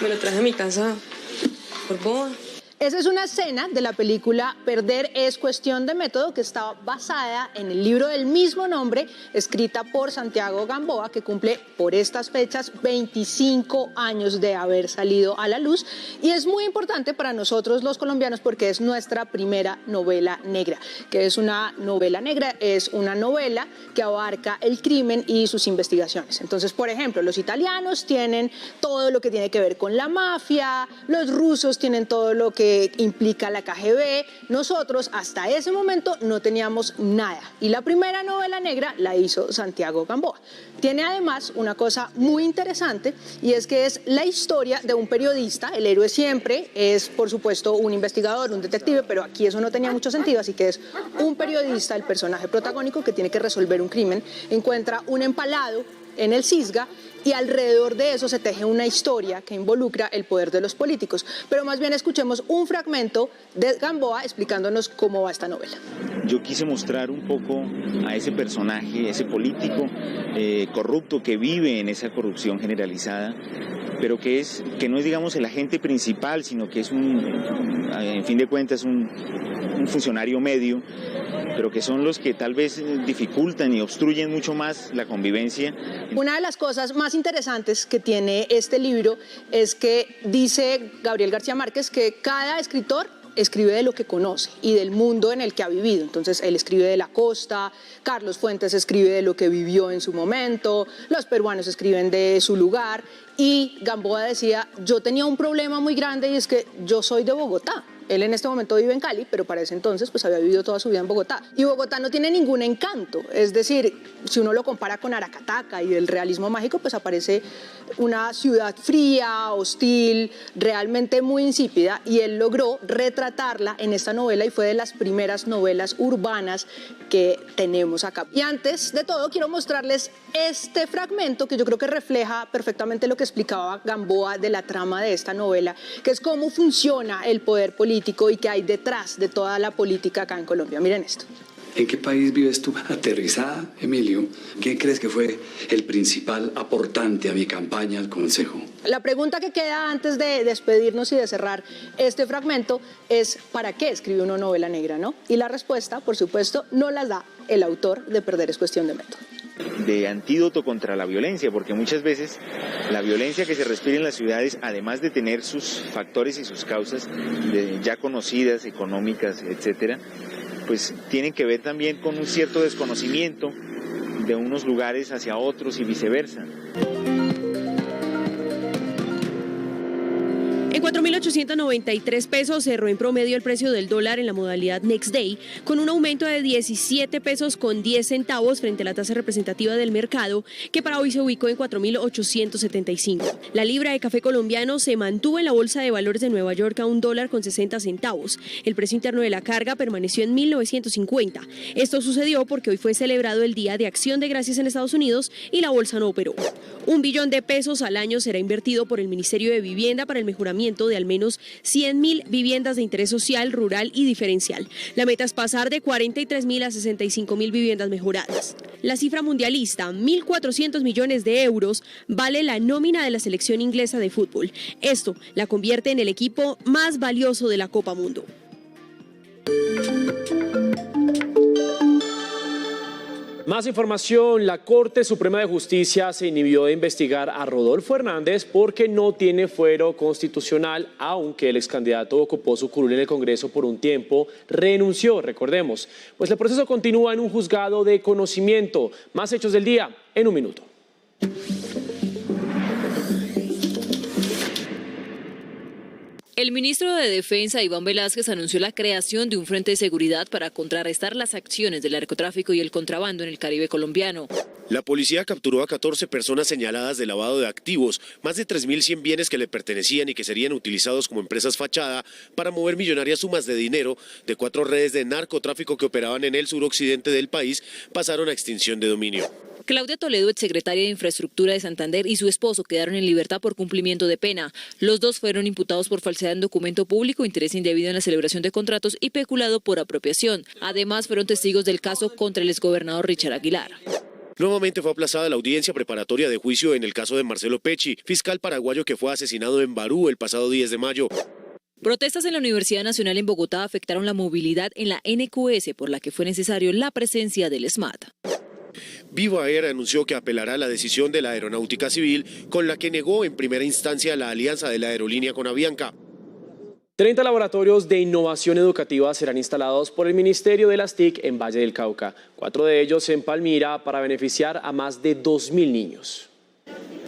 Me lo traje a mi casa por boda. Esa es una escena de la película Perder es cuestión de método, que está basada en el libro del mismo nombre, escrita por Santiago Gamboa, que cumple por estas fechas 25 años de haber salido a la luz, y es muy importante para nosotros los colombianos porque es nuestra primera novela negra. ¿Qué es una novela negra? Es una novela que abarca el crimen y sus investigaciones. Entonces, por ejemplo, los italianos tienen todo lo que tiene que ver con la mafia, los rusos tienen todo lo que implica la KGB. Nosotros hasta ese momento no teníamos nada, y la primera novela negra la hizo Santiago Gamboa. Tiene además una cosa muy interesante, y es que es la historia de un periodista. El héroe siempre es, por supuesto, un investigador, un detective, pero aquí eso no tenía mucho sentido, así que es un periodista, el personaje protagónico, que tiene que resolver un crimen. Encuentra un empalado en el Cisga, y alrededor de eso se teje una historia que involucra el poder de los políticos. Pero más bien escuchemos un fragmento de Gamboa explicándonos cómo va esta novela. Yo quise mostrar un poco a ese personaje, ese político corrupto que vive en esa corrupción generalizada, pero que no es, digamos, el agente principal, sino que es en fin de cuentas, un funcionario medio, pero que son los que tal vez dificultan y obstruyen mucho más la convivencia. Una de las cosas más interesantes que tiene este libro es que dice Gabriel García Márquez que cada escritor escribe de lo que conoce y del mundo en el que ha vivido. Entonces él escribe de la costa, Carlos Fuentes escribe de lo que vivió en su momento, los peruanos escriben de su lugar, y Gamboa decía: yo tenía un problema muy grande, y es que yo soy de Bogotá. Él en este momento vive en Cali, pero para ese entonces pues había vivido toda su vida en Bogotá. Y Bogotá no tiene ningún encanto. Es decir, si uno lo compara con Aracataca y el realismo mágico, pues aparece una ciudad fría, hostil, realmente muy insípida. Y él logró retratarla en esta novela, y fue de las primeras novelas urbanas que tenemos acá. Y antes de todo, quiero mostrarles este fragmento que yo creo que refleja perfectamente lo que explicaba Gamboa de la trama de esta novela, que es cómo funciona el poder político y qué hay detrás de toda la política acá en Colombia. Miren esto. ¿En qué país vives tú? Aterrizada, Emilio. ¿Quién crees que fue el principal aportante a mi campaña al Consejo? La pregunta que queda antes de despedirnos y de cerrar este fragmento es: ¿para qué escribe una novela negra, no? Y la respuesta, por supuesto, no la da el autor de Perder es cuestión de método. De antídoto contra la violencia, porque muchas veces la violencia que se respira en las ciudades, además de tener sus factores y sus causas ya conocidas, económicas, etcétera, pues tienen que ver también con un cierto desconocimiento de unos lugares hacia otros y viceversa. En 4.893 pesos cerró en promedio el precio del dólar en la modalidad Next Day, con un aumento de 17 pesos con 10 centavos frente a la tasa representativa del mercado, que para hoy se ubicó en 4.875. La libra de café colombiano se mantuvo en la Bolsa de Valores de Nueva York a $1.60. El precio interno de la carga permaneció en 1.950. Esto sucedió porque hoy fue celebrado el Día de Acción de Gracias en Estados Unidos y la bolsa no operó. 1 billón de pesos al año será invertido por el Ministerio de Vivienda para el mejoramiento de al menos 100.000 viviendas de interés social, rural y diferencial. La meta es pasar de 43.000 a 65.000 viviendas mejoradas. La cifra mundialista, 1.400 millones de euros, vale la nómina de la selección inglesa de fútbol. Esto la convierte en el equipo más valioso de la Copa Mundo. Más información: la Corte Suprema de Justicia se inhibió de investigar a Rodolfo Hernández porque no tiene fuero constitucional, aunque el excandidato ocupó su curul en el Congreso por un tiempo, renunció, recordemos. Pues el proceso continúa en un juzgado de conocimiento. Más hechos del día en un minuto. El ministro de Defensa, Iván Velázquez, anunció la creación de un frente de seguridad para contrarrestar las acciones del narcotráfico y el contrabando en el Caribe colombiano. La policía capturó a 14 personas señaladas de lavado de activos, más de 3.100 bienes que le pertenecían y que serían utilizados como empresas fachada para mover millonarias sumas de dinero de 4 redes de narcotráfico que operaban en el suroccidente del país, pasaron a extinción de dominio. Claudia Toledo, exsecretaria de Infraestructura de Santander, y su esposo quedaron en libertad por cumplimiento de pena. Los dos fueron imputados por falsedad en documento público, interés indebido en la celebración de contratos y peculado por apropiación. Además, fueron testigos del caso contra el exgobernador Richard Aguilar. Nuevamente fue aplazada la audiencia preparatoria de juicio en el caso de Marcelo Pecci, fiscal paraguayo que fue asesinado en Barú el pasado 10 de mayo. Protestas en la Universidad Nacional en Bogotá afectaron la movilidad en la NQS, por la que fue necesario la presencia del SMAT. Viva Air anunció que apelará a la decisión de la Aeronáutica Civil, con la que negó en primera instancia la alianza de la aerolínea con Avianca. 30 laboratorios de innovación educativa serán instalados por el Ministerio de las TIC en Valle del Cauca, 4 de ellos en Palmira, para beneficiar a más de 2.000 niños.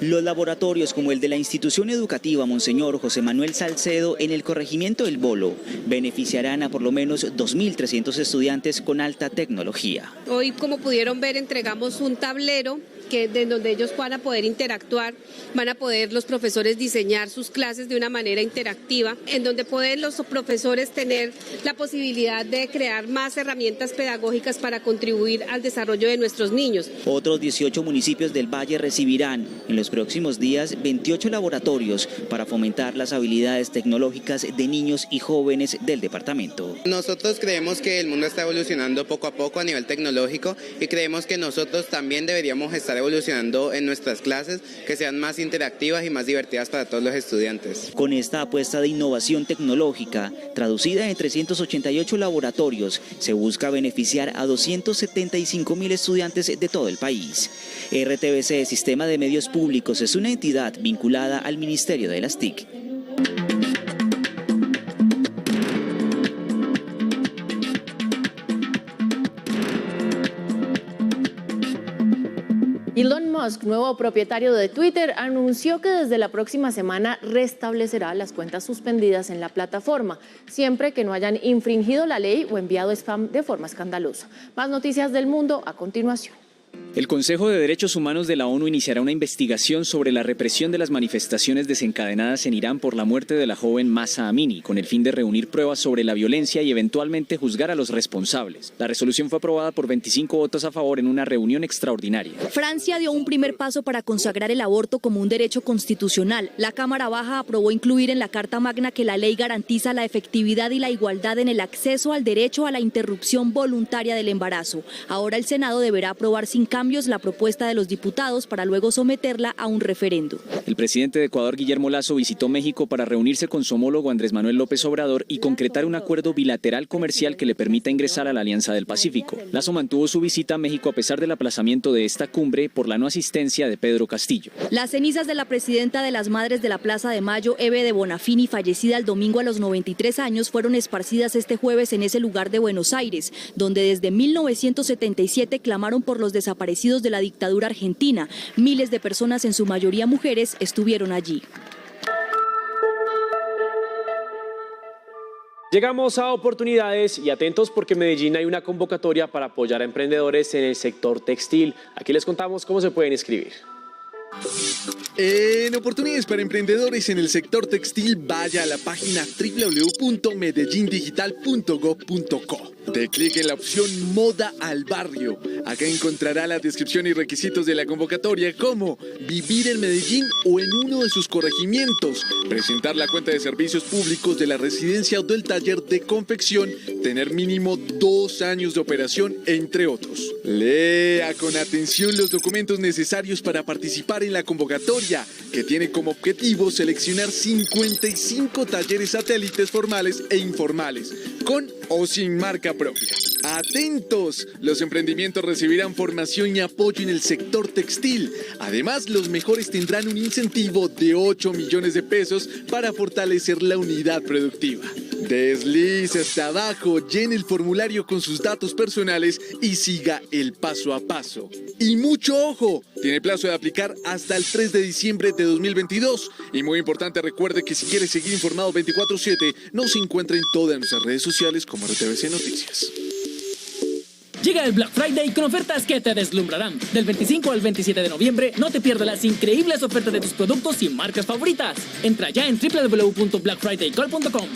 Los laboratorios como el de la institución educativa Monseñor José Manuel Salcedo en el corregimiento del Bolo beneficiarán a por lo menos 2.300 estudiantes con alta tecnología. Hoy, como pudieron ver, entregamos un tablero de donde ellos van a poder interactuar, van a poder los profesores diseñar sus clases de una manera interactiva, en donde pueden los profesores tener la posibilidad de crear más herramientas pedagógicas para contribuir al desarrollo de nuestros niños. Otros 18 municipios del Valle recibirán en los próximos días 28 laboratorios para fomentar las habilidades tecnológicas de niños y jóvenes del departamento. Nosotros creemos que el mundo está evolucionando poco a poco a nivel tecnológico y creemos que nosotros también deberíamos estar evolucionando en nuestras clases, que sean más interactivas y más divertidas para todos los estudiantes. Con esta apuesta de innovación tecnológica, traducida en 388 laboratorios, se busca beneficiar a 275.000 estudiantes de todo el país. RTBC, Sistema de Medios Públicos, es una entidad vinculada al Ministerio de las TIC. Elon Musk, nuevo propietario de Twitter, anunció que desde la próxima semana restablecerá las cuentas suspendidas en la plataforma, siempre que no hayan infringido la ley o enviado spam de forma escandalosa. Más noticias del mundo a continuación. El Consejo de Derechos Humanos de la ONU iniciará una investigación sobre la represión de las manifestaciones desencadenadas en Irán por la muerte de la joven Mahsa Amini, con el fin de reunir pruebas sobre la violencia y eventualmente juzgar a los responsables. La resolución fue aprobada por 25 votos a favor en una reunión extraordinaria. Francia dio un primer paso para consagrar el aborto como un derecho constitucional. La Cámara Baja aprobó incluir en la Carta Magna que la ley garantiza la efectividad y la igualdad en el acceso al derecho a la interrupción voluntaria del embarazo. Ahora el Senado deberá aprobar sin cambios la propuesta de los diputados para luego someterla a un referendo. El presidente de Ecuador, Guillermo Lasso, visitó México para reunirse con su homólogo Andrés Manuel López Obrador y concretar un acuerdo bilateral comercial que le permita ingresar a la Alianza del Pacífico. Lasso mantuvo su visita a México a pesar del aplazamiento de esta cumbre por la no asistencia de Pedro Castillo. Las cenizas de la presidenta de las Madres de la Plaza de Mayo, Eve de Bonafini, fallecida el domingo a los 93 años, fueron esparcidas este jueves en ese lugar de Buenos Aires, donde desde 1977 clamaron por los desaparecidos de la dictadura argentina. Miles de personas, en su mayoría mujeres, estuvieron allí. Llegamos a oportunidades y atentos porque en Medellín hay una convocatoria para apoyar a emprendedores en el sector textil. Aquí les contamos cómo se pueden inscribir. En oportunidades para emprendedores en el sector textil, vaya a la página www.medellindigital.gov.co. Dé clic en la opción Moda al Barrio. Acá encontrará la descripción y requisitos de la convocatoria, como vivir en Medellín o en uno de sus corregimientos, presentar la cuenta de servicios públicos de la residencia o del taller de confección, tener mínimo 2 años de operación, entre otros. Lea con atención los documentos necesarios para participar en la convocatoria, que tiene como objetivo seleccionar 55 talleres satélites formales e informales, con o sin marca propia. ¡Atentos! Los emprendimientos recibirán formación y apoyo en el sector textil. Además, los mejores tendrán un incentivo de 8 millones de pesos para fortalecer la unidad productiva. Deslice hasta abajo, llene el formulario con sus datos personales y siga el paso a paso. Y mucho ojo, tiene plazo de aplicar hasta el 3 de diciembre de 2022. Y muy importante, recuerde que si quiere seguir informado 24/7, nos encuentra en todas nuestras redes sociales como RTBC Noticias. Llega el Black Friday con ofertas que te deslumbrarán. Del 25 al 27 de noviembre, no te pierdas las increíbles ofertas de tus productos y marcas favoritas. Entra ya en www.blackfridaycall.com.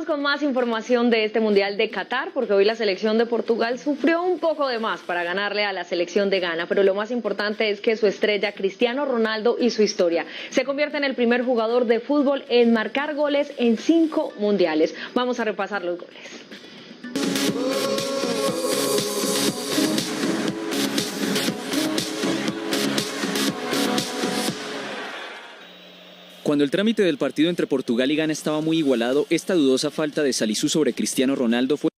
Vamos con más información de este Mundial de Qatar, porque hoy la selección de Portugal sufrió un poco de más para ganarle a la selección de Ghana, pero lo más importante es que su estrella Cristiano Ronaldo y su historia se convierte en el primer jugador de fútbol en marcar goles en 5 mundiales. Vamos a repasar los goles. Cuando el trámite del partido entre Portugal y Ghana estaba muy igualado, esta dudosa falta de Salisu sobre Cristiano Ronaldo fue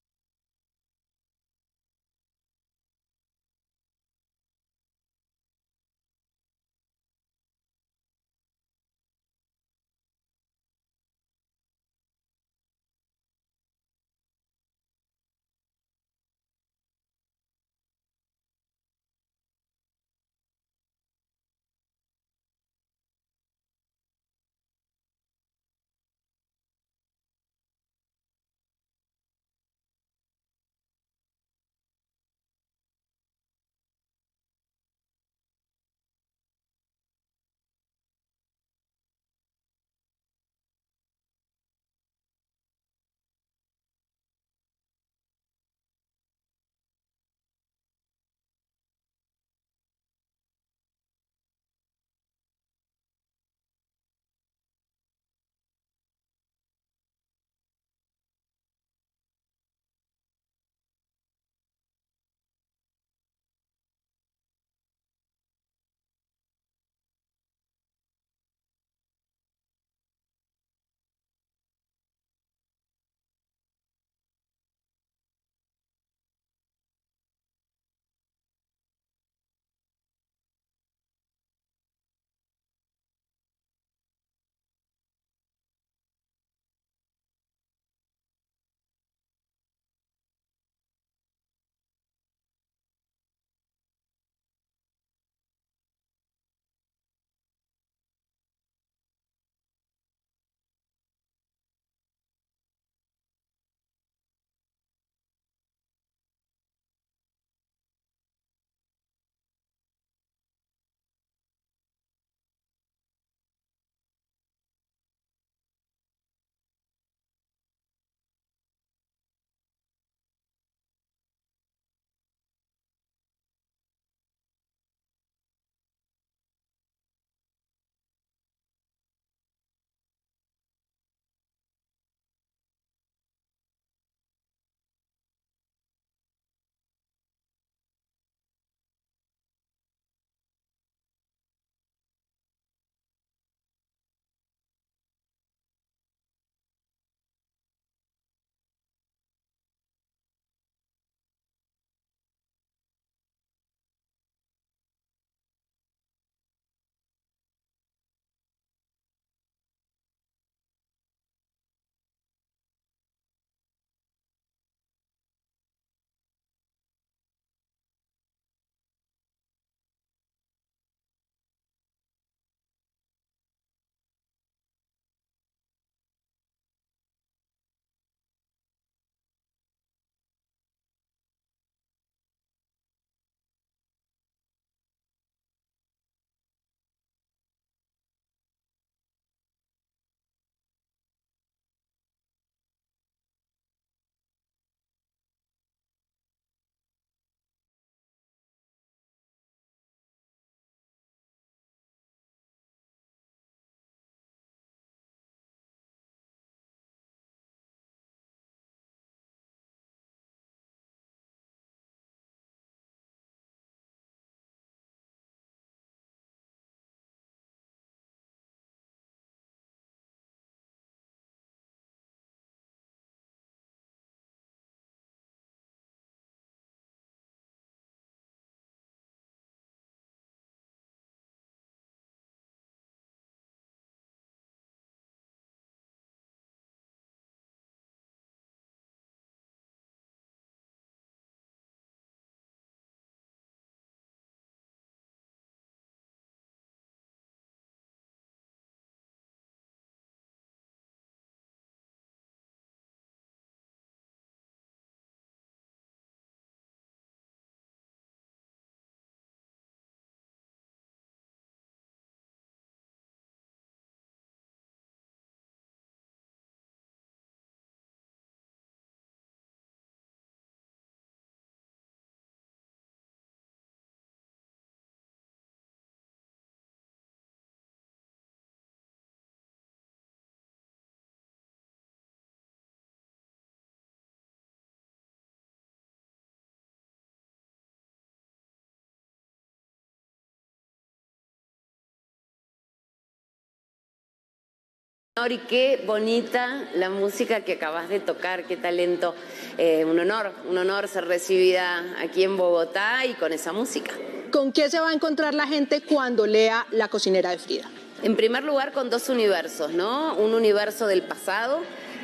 Y qué bonita la música que acabas de tocar, qué talento. Un honor ser recibida aquí en Bogotá y con esa música. ¿Con qué se va a encontrar la gente cuando lea La cocinera de Frida? En primer lugar, con dos universos, ¿no? Un universo del pasado,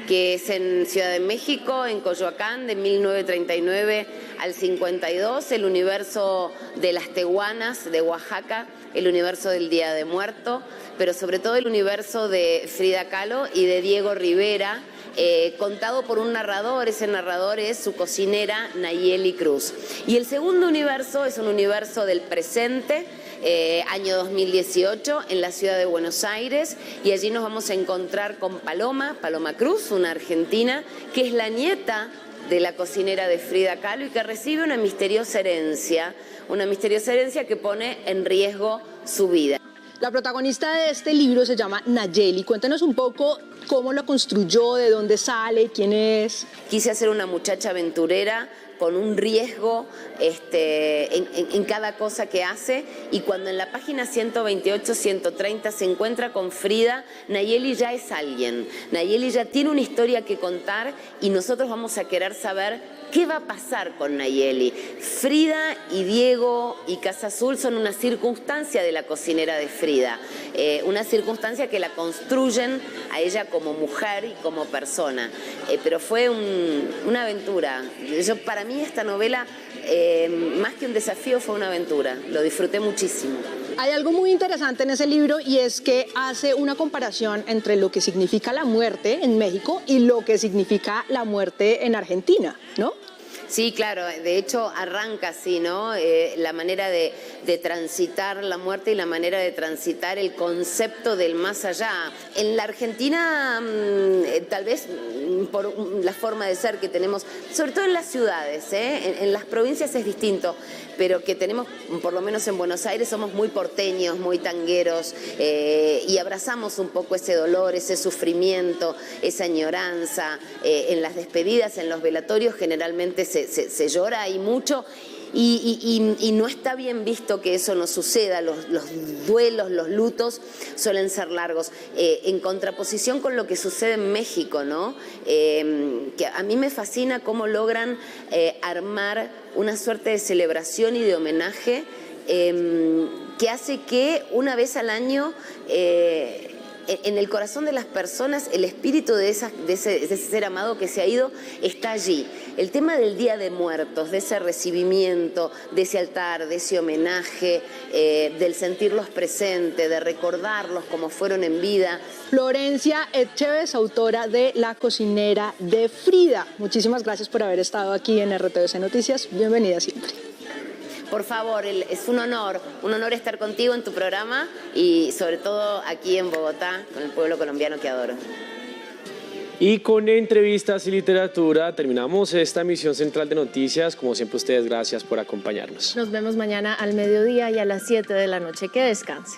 que es en Ciudad de México, en Coyoacán, de 1939 al 52, el universo de las tehuanas de Oaxaca, el universo del Día de Muerto, pero sobre todo el universo de Frida Kahlo y de Diego Rivera, contado por un narrador. Ese narrador es su cocinera Nayeli Cruz. Y el segundo universo es un universo del presente, año 2018, en la ciudad de Buenos Aires, y allí nos vamos a encontrar con Paloma Cruz, una argentina, que es la nieta de la cocinera de Frida Kahlo y que recibe una misteriosa herencia que pone en riesgo su vida. La protagonista de este libro se llama Nayeli. Cuéntanos un poco cómo lo construyó, de dónde sale, quién es. Quise hacer una muchacha aventurera con un riesgo en cada cosa que hace, y cuando en la página 128, 130 se encuentra con Frida, Nayeli ya es alguien. Nayeli ya tiene una historia que contar y nosotros vamos a querer saber qué va a pasar con Nayeli. Frida y Diego y Casa Azul son una circunstancia de la cocinera de Frida, una circunstancia que la construyen a ella como mujer y como persona, pero fue una aventura. Para mí esta novela, más que un desafío, fue una aventura. Lo disfruté muchísimo. Hay algo muy interesante en ese libro y es que hace una comparación entre lo que significa la muerte en México y lo que significa la muerte en Argentina, ¿no? Sí, claro, de hecho arranca así, ¿no? La manera de transitar la muerte y la manera de transitar el concepto del más allá. En la Argentina, tal vez por la forma de ser que tenemos, sobre todo en las ciudades, en las provincias es distinto, pero que tenemos, por lo menos en Buenos Aires, somos muy porteños, muy tangueros, y abrazamos un poco ese dolor, ese sufrimiento, esa añoranza. En las despedidas, en los velatorios, generalmente se llora ahí mucho, y no está bien visto que eso no suceda. Los duelos, los lutos suelen ser largos, en contraposición con lo que sucede en México, ¿no? Que a mí me fascina cómo logran armar una suerte de celebración y de homenaje que hace que una vez al año en el corazón de las personas el espíritu de ese ser amado que se ha ido está allí. El tema del Día de Muertos, de ese recibimiento, de ese altar, de ese homenaje, del sentirlos presentes, de recordarlos como fueron en vida. Florencia Etcheves, autora de La cocinera de Frida. Muchísimas gracias por haber estado aquí en RTVC Noticias. Bienvenida siempre. Por favor, es un honor estar contigo en tu programa y sobre todo aquí en Bogotá, con el pueblo colombiano que adoro. Y con entrevistas y literatura terminamos esta emisión central de noticias. Como siempre, ustedes, gracias por acompañarnos. Nos vemos mañana al mediodía y a las 7 de la noche. Que descanse.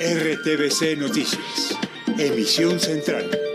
RTVC Noticias, emisión central.